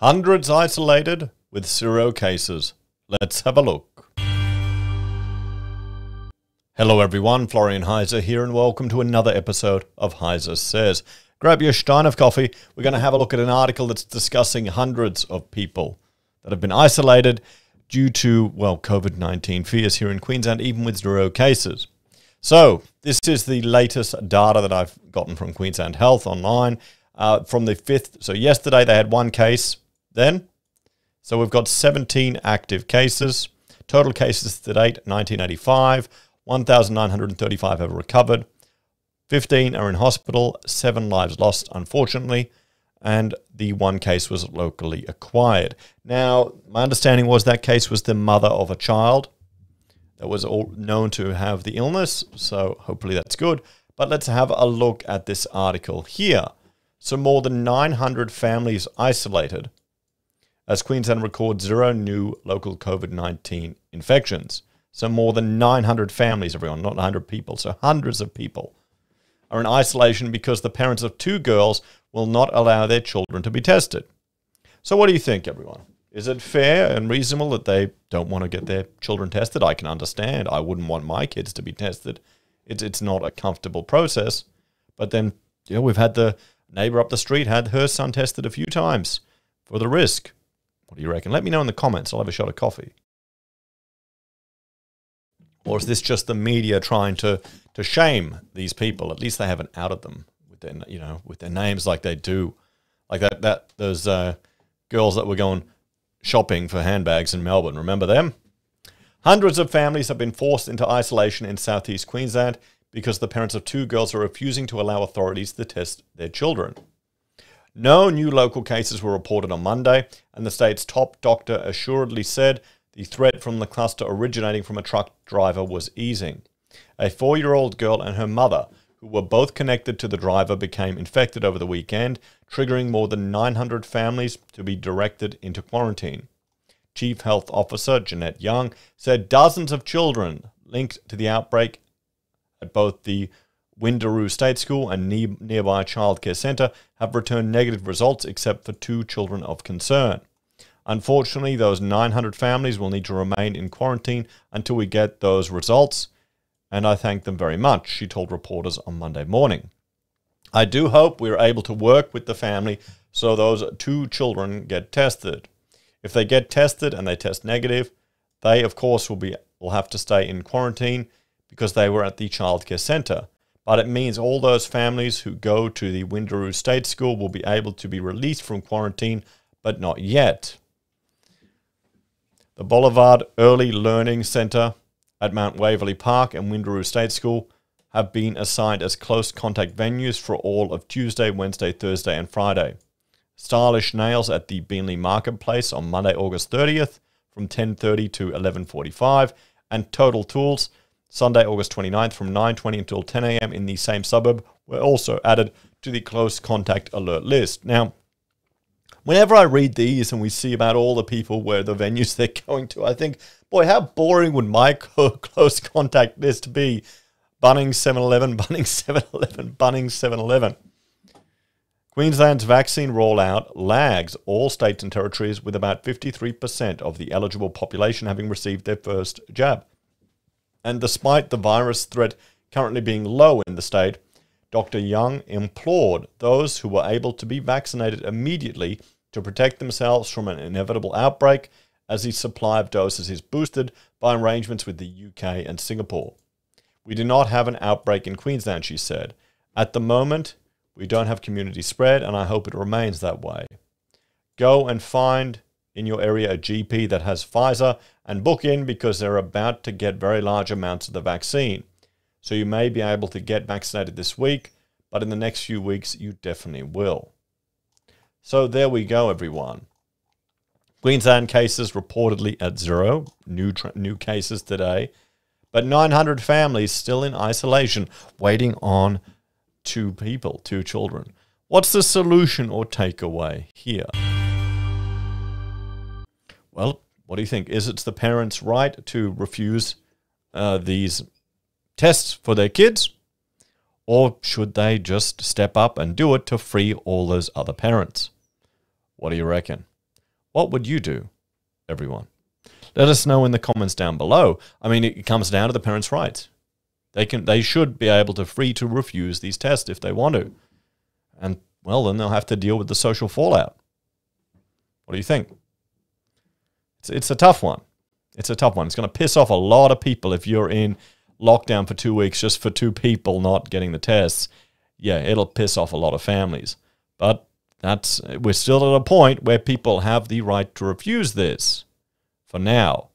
Hundreds isolated with 0 cases. Let's have a look. Hello everyone, Florian.Heise here and welcome to another episode of HeiseSays. Grab your stein of coffee. We're going to have a look at an article that's discussing hundreds of people that have been isolated due to, well, COVID-19 fears here in Queensland, even with 0 cases. So this is the latest data that I've gotten from Queensland Health online from the 5th. So yesterday they had 1 case then. So we've got 17 active cases. Total cases to date, 1985. 1,935 have recovered. 15 are in hospital. 7 lives lost, unfortunately. And the 1 case was locally acquired. Now, my understanding was that case was the mother of a child that was all known to have the illness. So hopefully that's good. But let's have a look at this article here. So more than 900 families isolated as Queensland records 0 new local COVID-19 infections. So more than 900 families, everyone, not 100 people. So hundreds of people are in isolation because the parents of 2 girls will not allow their children to be tested. So what do you think, everyone? Is it fair and reasonable that they don't want to get their children tested? I can understand. I wouldn't want my kids to be tested. It's not a comfortable process. But then, you know, we've had the neighbor up the street had her son tested a few times for the risk. What do you reckon? Let me know in the comments. I'll have a shot of coffee. Or is this just the media trying to shame these people? At least they haven't outed them with their, you know, with their names like they do. Like those girls that were going shopping for handbags in Melbourne. Remember them? Hundreds of families have been forced into isolation in southeast Queensland because the parents of 2 girls are refusing to allow authorities to test their children. No new local cases were reported on Monday, and the state's top doctor assuredly said the threat from the cluster originating from a truck driver was easing. A 4-year-old girl and her mother, who were both connected to the driver, became infected over the weekend, triggering more than 900 families to be directed into quarantine. Chief Health Officer Jeanette Young said dozens of children linked to the outbreak at both the Windaroo State School and nearby childcare centre have returned negative results except for 2 children of concern. Unfortunately, those 900 families will need to remain in quarantine until we get those results, and I thank them very much, she told reporters on Monday morning. I do hope we're able to work with the family so those 2 children get tested. If they get tested and they test negative, they of course will have to stay in quarantine because they were at the childcare centre. But it means all those families who go to the Windaroo State School will be able to be released from quarantine, but not yet. The Boulevard Early Learning Centre at Mount Waverley Park and Windaroo State School have been assigned as close contact venues for all of Tuesday, Wednesday, Thursday and Friday. Stylish Nails at the Beenleigh Marketplace on Monday, August 30th from 10:30 to 11:45, and Total Tools Sunday, August 29th from 9:20 until 10 a.m. in the same suburb were also added to the close contact alert list. Now, whenever I read these and we see about all the people where the venues they're going to, I think, boy, how boring would my close contact list be? Bunnings 7-Eleven, Bunnings 7-Eleven, Bunnings 7-Eleven. Queensland's vaccine rollout lags all states and territories with about 53% of the eligible population having received their first jab. And despite the virus threat currently being low in the state, Dr. Young implored those who were able to be vaccinated immediately to protect themselves from an inevitable outbreak as the supply of doses is boosted by arrangements with the UK and Singapore. We do not have an outbreak in Queensland, she said. At the moment, we don't have community spread, and I hope it remains that way. Go and find in your area a GP that has Pfizer and book in because they're about to get very large amounts of the vaccine. So you may be able to get vaccinated this week, but in the next few weeks you definitely will. So there we go, everyone. Queensland cases reportedly at 0, new cases today, but 900 families still in isolation waiting on 2 children. What's the solution or takeaway here? Well, what do you think? Is it the parents' right to refuse these tests for their kids? Or should they just step up and do it to free all those other parents? What do you reckon? What would you do, everyone? Let us know in the comments down below. I mean, it comes down to the parents' rights. They should be able to free to refuse these tests if they want to. And, well, then they'll have to deal with the social fallout. What do you think? It's a tough one. It's a tough one. It's going to piss off a lot of people if you're in lockdown for 2 weeks just for 2 people not getting the tests. Yeah, it'll piss off a lot of families. But we're still at a point where people have the right to refuse this. For now,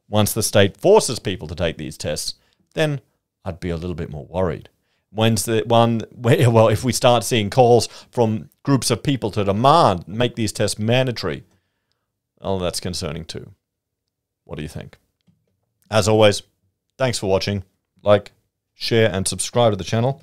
once the state forces people to take these tests, then I'd be a little bit more worried. If we start seeing calls from groups of people to make these tests mandatory, oh, that's concerning too. What do you think? As always, thanks for watching. Like, share, and subscribe to the channel.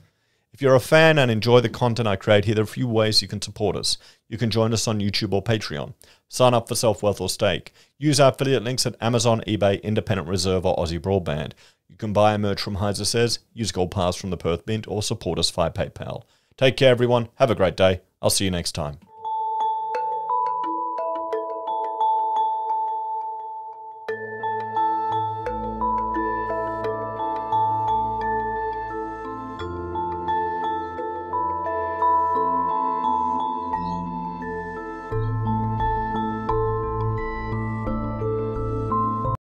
If you're a fan and enjoy the content I create here, there are a few ways you can support us. You can join us on YouTube or Patreon. Sign up for SelfWealth or Stake. Use our affiliate links at Amazon, eBay, Independent Reserve, or AussieBroadband. You can buy our merch from HeiseSays, use Gold Pass from the Perth Mint, or support us via PayPal. Take care, everyone. Have a great day. I'll see you next time.